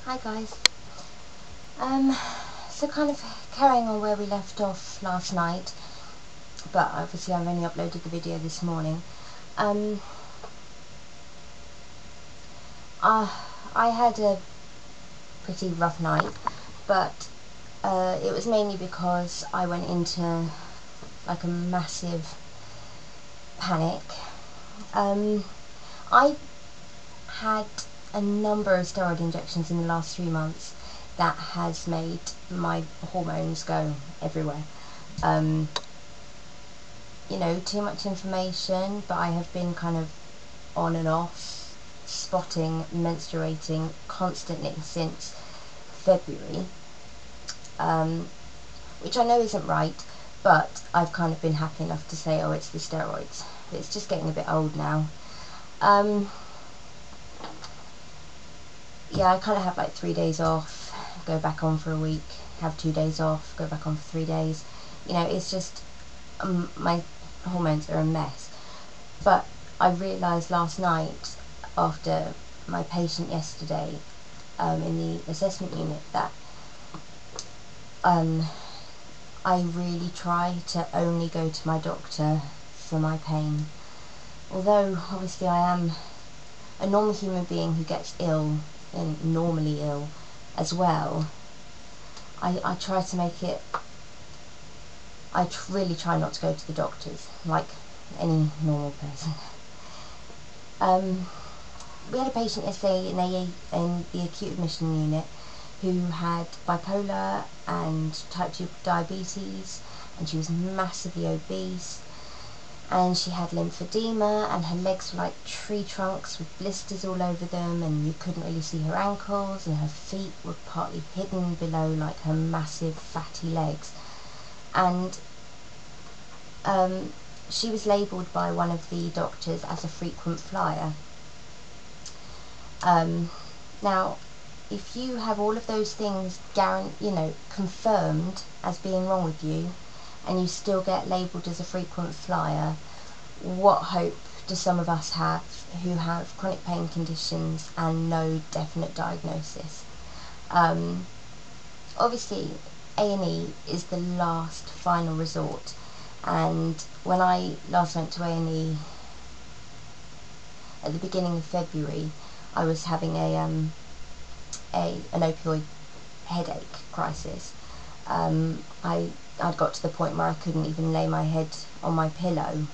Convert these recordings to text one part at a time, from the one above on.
Hi guys. So kind of carrying on where we left off last night, but obviously I've only uploaded the video this morning. I had a pretty rough night, but it was mainly because I went into like a massive panic. I had a number of steroid injections in the last 3 months that has made my hormones go everywhere. You know, too much information, but I have been kind of on and off, spotting, menstruating constantly since February, which I know isn't right, but I've kind of been happy enough to say, oh, it's the steroids. But it's just getting a bit old now. Yeah, I kind of have like 3 days off, go back on for a week, have 2 days off, go back on for 3 days. You know, it's just, my hormones are a mess. But I realised last night, after my patient yesterday, in the assessment unit, that I really try to only go to my doctor for my pain. Although, obviously, I am a normal human being who gets ill, and normally ill as well, I try to make it, really try not to go to the doctors, like any normal person. We had a patient yesterday in the acute admission unit who had bipolar and type 2 diabetes, and she was massively obese, and she had lymphedema, and her legs were like tree trunks with blisters all over them, and you couldn't really see her ankles, and her feet were partly hidden below like her massive fatty legs. And she was labelled by one of the doctors as a frequent flyer. Now, if you have all of those things confirmed as being wrong with you, and you still get labelled as a frequent flyer, what hope do some of us have who have chronic pain conditions and no definite diagnosis? Obviously, A&E is the last final resort, and when I last went to A&E at the beginning of February, I was having an opioid headache crisis. I'd got to the point where I couldn't even lay my head on my pillow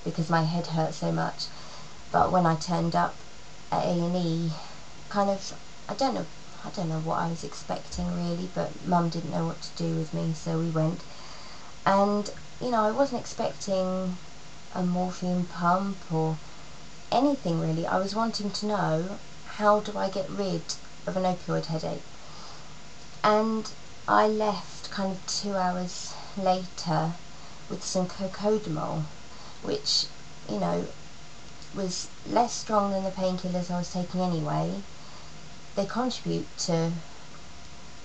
because my head hurt so much. But when I turned up at A&E, kind of, I don't know what I was expecting really, but Mum didn't know what to do with me, so we went. And you know, I wasn't expecting a morphine pump or anything really. I was wanting to know, how do I get rid of an opioid headache? And I left kind of 2 hours later with some cocodamol, which, you know, was less strong than the painkillers I was taking anyway. They contribute to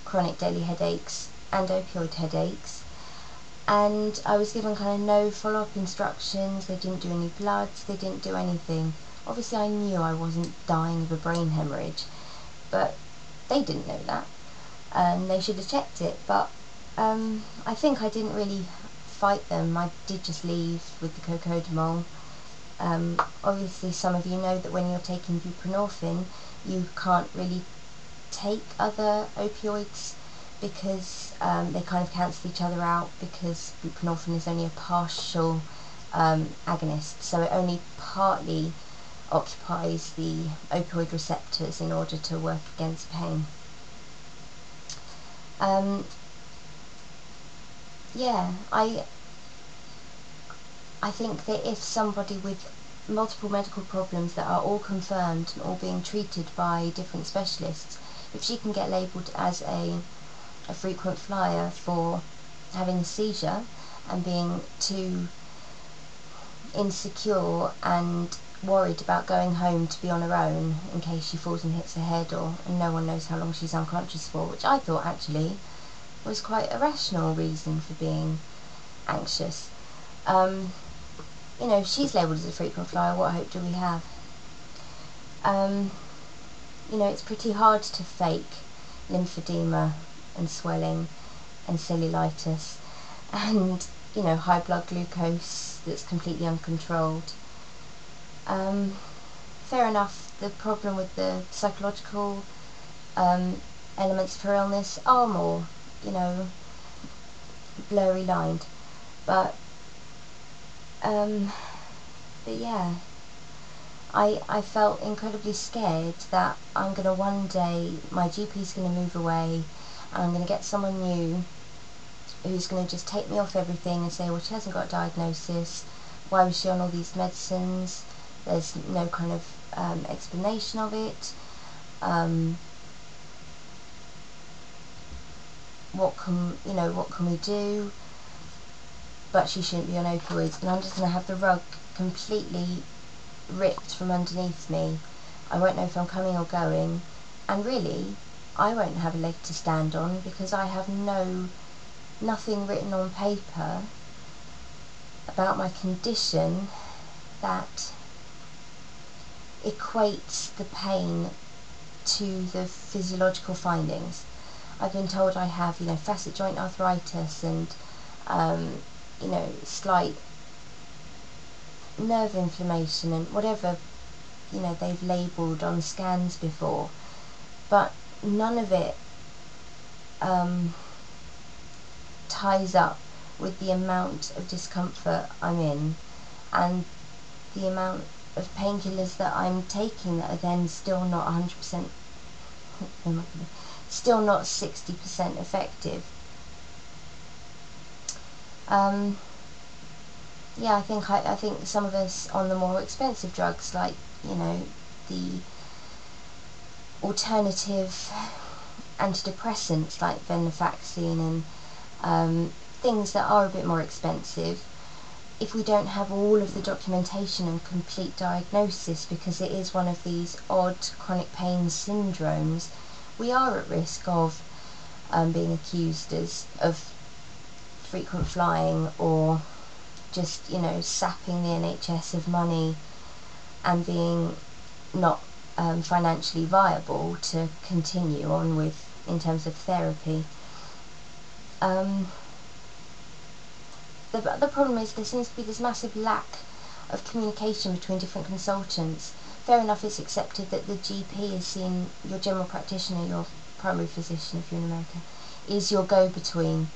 chronic daily headaches and opioid headaches, and I was given kind of no follow-up instructions. They didn't do any bloods, they didn't do anything. Obviously I knew I wasn't dying of a brain hemorrhage, but they didn't know that, and they should have checked it. But I think I didn't really fight them. I did just leave with the cocodamol. Obviously some of you know that when you're taking buprenorphine, you can't really take other opioids because they kind of cancel each other out, because buprenorphine is only a partial agonist, so it only partly occupies the opioid receptors in order to work against pain. Yeah, I think that if somebody with multiple medical problems that are all confirmed and all being treated by different specialists, if she can get labelled as a frequent flyer for having a seizure and being too insecure and worried about going home to be on her own in case she falls and hits her head, and no one knows how long she's unconscious for, which I thought actually was quite a rational reason for being anxious. You know, if she's labelled as a frequent flyer, what hope do we have? you know, it's pretty hard to fake lymphedema and swelling and cellulitis and, you know, high blood glucose that's completely uncontrolled. Fair enough, the problem with the psychological elements for illness are more, you know, blurry lined, but yeah, I felt incredibly scared that I'm going to one day, my GP's going to move away and I'm going to get someone new who's going to just take me off everything and say, well, she hasn't got a diagnosis, why was she on all these medicines, there's no kind of explanation of it, what can we do, but she shouldn't be on opioids, and I'm just going to have the rug completely ripped from underneath me. I won't know if I'm coming or going, and really I won't have a leg to stand on because I have nothing written on paper about my condition that equates the pain to the physiological findings. I've been told I have, you know, facet joint arthritis and you know, slight nerve inflammation and whatever, you know, they've labelled on scans before, but none of it ties up with the amount of discomfort I'm in and the amount of painkillers that I'm taking that are then still not 100%, still not 60% effective. Yeah, I think some of us on the more expensive drugs, like, you know, the alternative antidepressants like venlafaxine and things that are a bit more expensive, if we don't have all of the documentation and complete diagnosis, because it is one of these odd chronic pain syndromes, we are at risk of being accused of frequent flying or just, you know, sapping the NHS of money and being not financially viable to continue on with in terms of therapy. The problem is there seems to be this massive lack of communication between different consultants. Fair enough, it's accepted that the GP is seen, your general practitioner, your primary physician if you're in America, is your go-between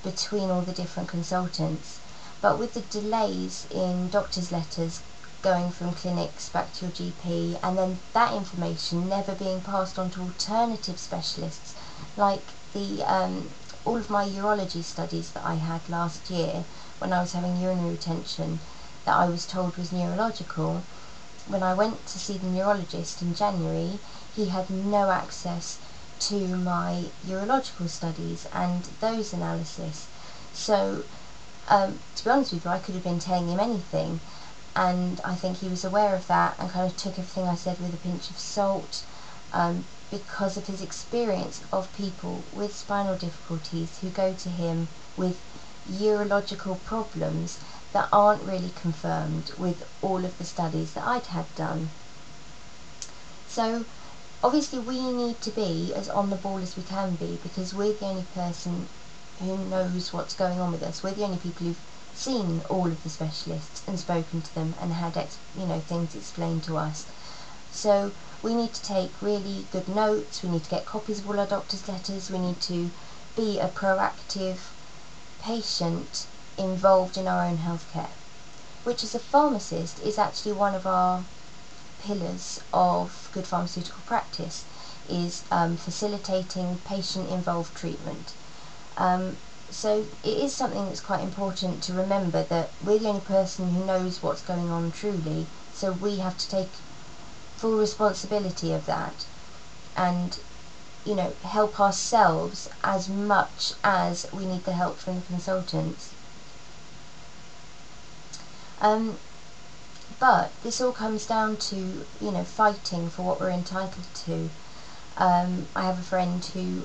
between all the different consultants. But with the delays in doctor's letters going from clinics back to your GP, and then that information never being passed on to alternative specialists, like the all of my urology studies that I had last year when I was having urinary retention that I was told was neurological. When I went to see the neurologist in January, he had no access to my urological studies and those analysis. So to be honest with you, I could have been telling him anything, and I think he was aware of that and kind of took everything I said with a pinch of salt, because of his experience of people with spinal difficulties who go to him with urological problems that aren't really confirmed with all of the studies that I'd had done. So obviously we need to be as on the ball as we can be, because we're the only person who knows what's going on with us. We're the only people who've seen all of the specialists and spoken to them and had things explained to us. So we need to take really good notes, we need to get copies of all our doctor's letters, we need to be a proactive patient involved in our own healthcare, which as a pharmacist is actually one of our pillars of good pharmaceutical practice, is facilitating patient-involved treatment. So it is something that's quite important to remember, that we're the only person who knows what's going on truly, so we have to take full responsibility of that and, you know, help ourselves as much as we need the help from the consultants. But this all comes down to, you know, fighting for what we're entitled to. I have a friend who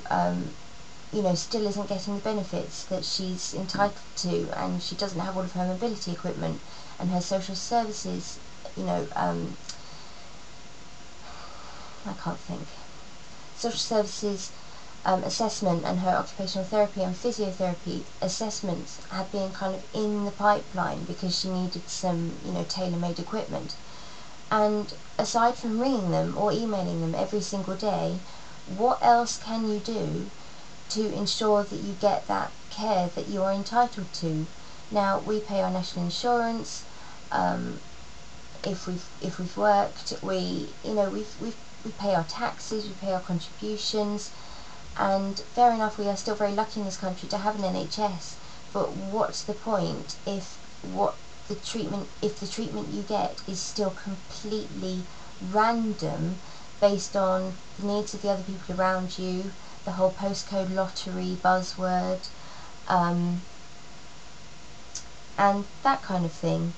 you know, still isn't getting the benefits that she's entitled to, and she doesn't have all of her mobility equipment, and her social services, you know, I can't think. Social services assessment and her occupational therapy and physiotherapy assessments had been kind of in the pipeline because she needed some, tailor-made equipment. And aside from ringing them or emailing them every single day, what else can you do to ensure that you get that care that you are entitled to? Now, we pay our national insurance. If we've worked, we pay our taxes, we pay our contributions, and fair enough, we are still very lucky in this country to have an NHS. But what's the point if the treatment you get is still completely random, based on the needs of the other people around you, the whole postcode lottery buzzword, and that kind of thing.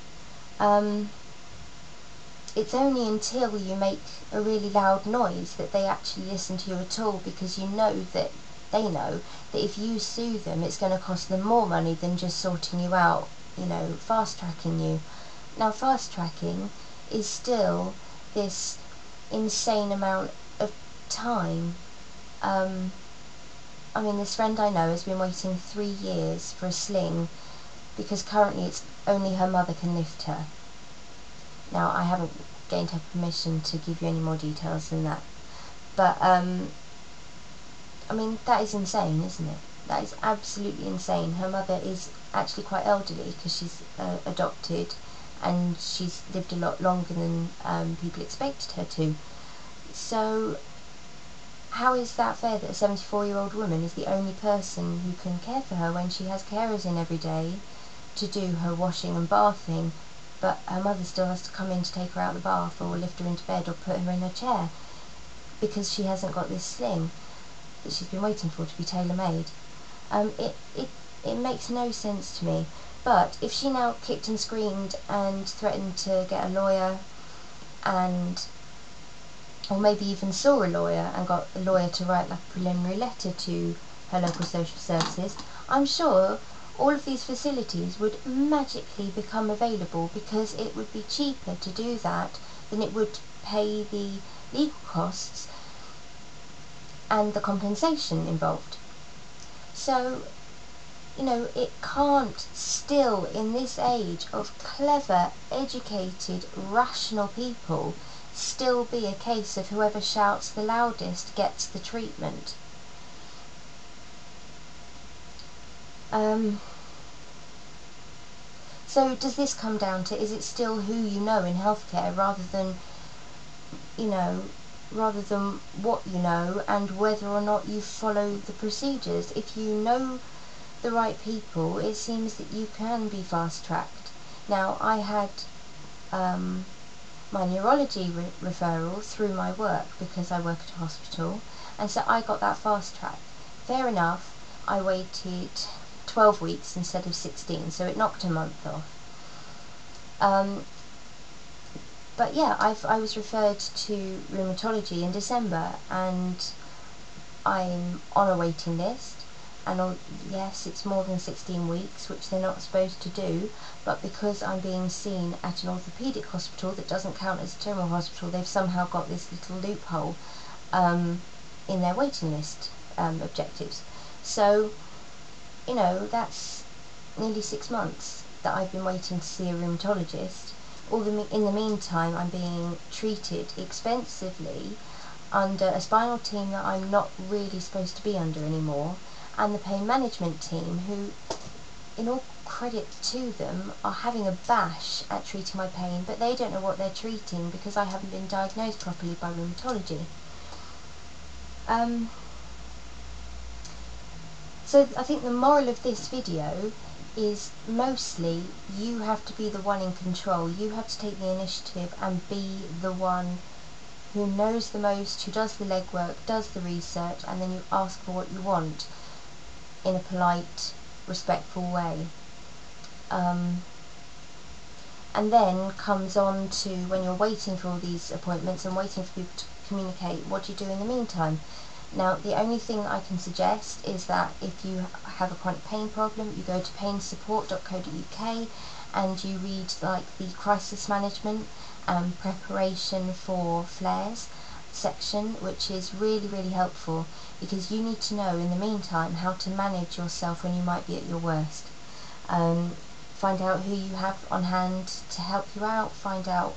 It's only until you make a really loud noise that they actually listen to you at all, because they know that if you sue them, it's going to cost them more money than just sorting you out, fast tracking you. Now, fast tracking is still this insane amount of time. This friend I know has been waiting 3 years for a sling, because currently it's only her mother can lift her. Now, I haven't gained her permission to give you any more details than that, but that is insane, isn't it? That is absolutely insane. Her mother is actually quite elderly because she's adopted, and she's lived a lot longer than people expected her to. So how is that fair that a 74-year-old woman is the only person who can care for her when she has carers in every day to do her washing and bathing, but her mother still has to come in to take her out of the bath or lift her into bed or put her in her chair because she hasn't got this sling that she's been waiting for to be tailor-made? It makes no sense to me. But if she now kicked and screamed and threatened to get a lawyer, or maybe even saw a lawyer and got a lawyer to write like a preliminary letter to her local social services, I'm sure all of these facilities would magically become available, because it would be cheaper to do that than it would pay the legal costs and the compensation involved. So, it can't still, in this age of clever, educated, rational people, still be a case of whoever shouts the loudest gets the treatment. So does this come down to, is it still who you know in healthcare rather than what you know and whether or not you follow the procedures? If you know the right people, it seems that you can be fast-tracked. Now, I had my neurology referral through my work because I work at a hospital, and so I got that fast-track. Fair enough, I waited 12 weeks instead of 16, so it knocked a month off. But yeah, I was referred to rheumatology in December, and I'm on a waiting list, and yes, it's more than 16 weeks, which they're not supposed to do, but because I'm being seen at an orthopaedic hospital that doesn't count as a general hospital, they've somehow got this little loophole in their waiting list objectives. So, that's nearly 6 months that I've been waiting to see a rheumatologist. In the meantime, I'm being treated expensively under a spinal team that I'm not really supposed to be under anymore, and the pain management team, who, in all credit to them, are having a bash at treating my pain, but they don't know what they're treating because I haven't been diagnosed properly by rheumatology. So I think the moral of this video is mostly you have to be the one in control. You have to take the initiative and be the one who knows the most, who does the legwork, does the research, and then you ask for what you want in a polite, respectful way. And then comes on to, when you're waiting for all these appointments and waiting for people to communicate, what do you do in the meantime? Now, the only thing I can suggest is that if you have a chronic pain problem, you go to painsupport.co.uk and you read like the crisis management and preparation for flares. section, which is really helpful, because you need to know in the meantime how to manage yourself when you might be at your worst. Find out who you have on hand to help you out, find out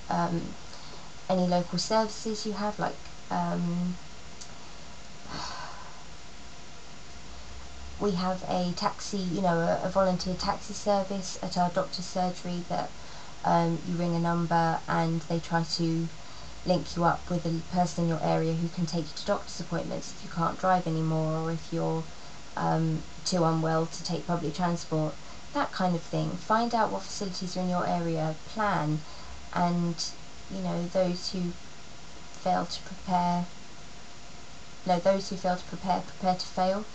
any local services you have, like we have a taxi, you know, a volunteer taxi service at our doctor's surgery that you ring a number and they try to link you up with a person in your area who can take you to doctor's appointments if you can't drive anymore, or if you're too unwell to take public transport, that kind of thing. Find out what facilities are in your area, plan, and you know, those who fail to prepare prepare to fail.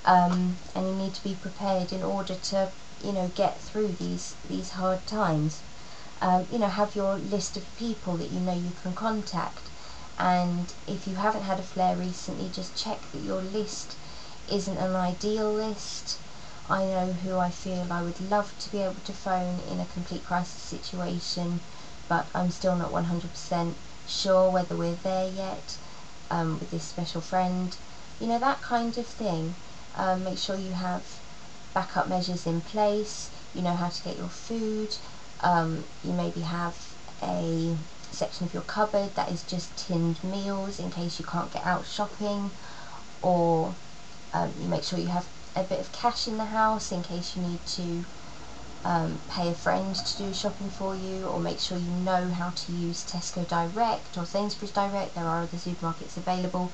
And you need to be prepared in order to, you know, get through these hard times. You know, have your list of people that you know you can contact, and if you haven't had a flare recently, just check that your list isn't an ideal list. I know who I feel I would love to be able to phone in a complete crisis situation, but I'm still not 100% sure whether we're there yet with this special friend. You know, that kind of thing. Make sure you have backup measures in place. You know how to get your food. You maybe have a section of your cupboard that is just tinned meals in case you can't get out shopping, or you make sure you have a bit of cash in the house in case you need to pay a friend to do shopping for you, or make sure you know how to use Tesco Direct or Sainsbury's Direct. There are other supermarkets available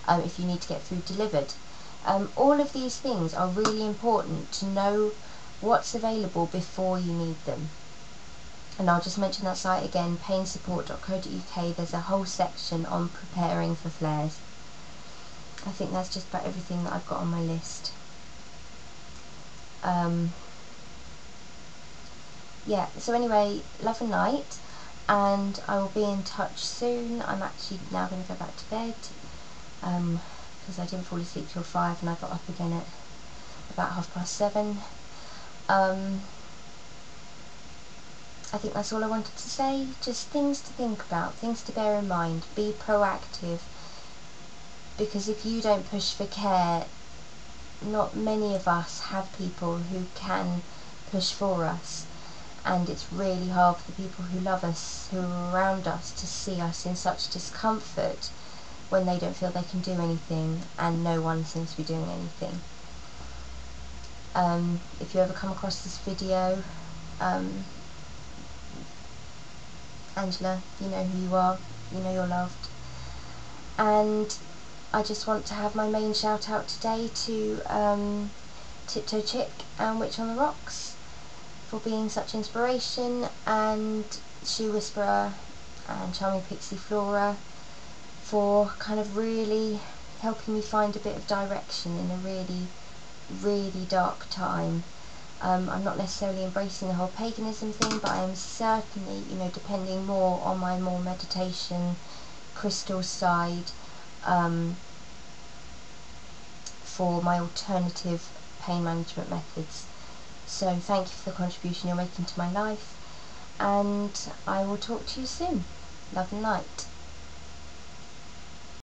if you need to get food delivered. All of these things are really important to know what's available before you need them. And I'll just mention that site again, painsupport.co.uk. There's a whole section on preparing for flares. I think that's just about everything that I've got on my list. Yeah, so anyway, love and light, and I will be in touch soon. I'm actually now going to go back to bed because I didn't fall asleep till 5 and I got up again at about 7:30. I think that's all I wanted to say. Just things to think about, things to bear in mind. Be proactive, because if you don't push for care, not many of us have people who can push for us, and it's really hard for the people who love us, who are around us, to see us in such discomfort when they don't feel they can do anything, and no one seems to be doing anything. If you ever come across this video, Angela, you know who you are, you know you're loved. And I just want to have my main shout out today to Tiptoechick and witchontherocks for being such inspiration, and theshowwhisperer and charmingpixieflora for kind of really helping me find a bit of direction in a really dark time. I'm not necessarily embracing the whole paganism thing, but I am certainly, you know, depending more on my more meditation, crystal side for my alternative pain management methods. So thank you for the contribution you're making to my life, and I will talk to you soon. Love and light.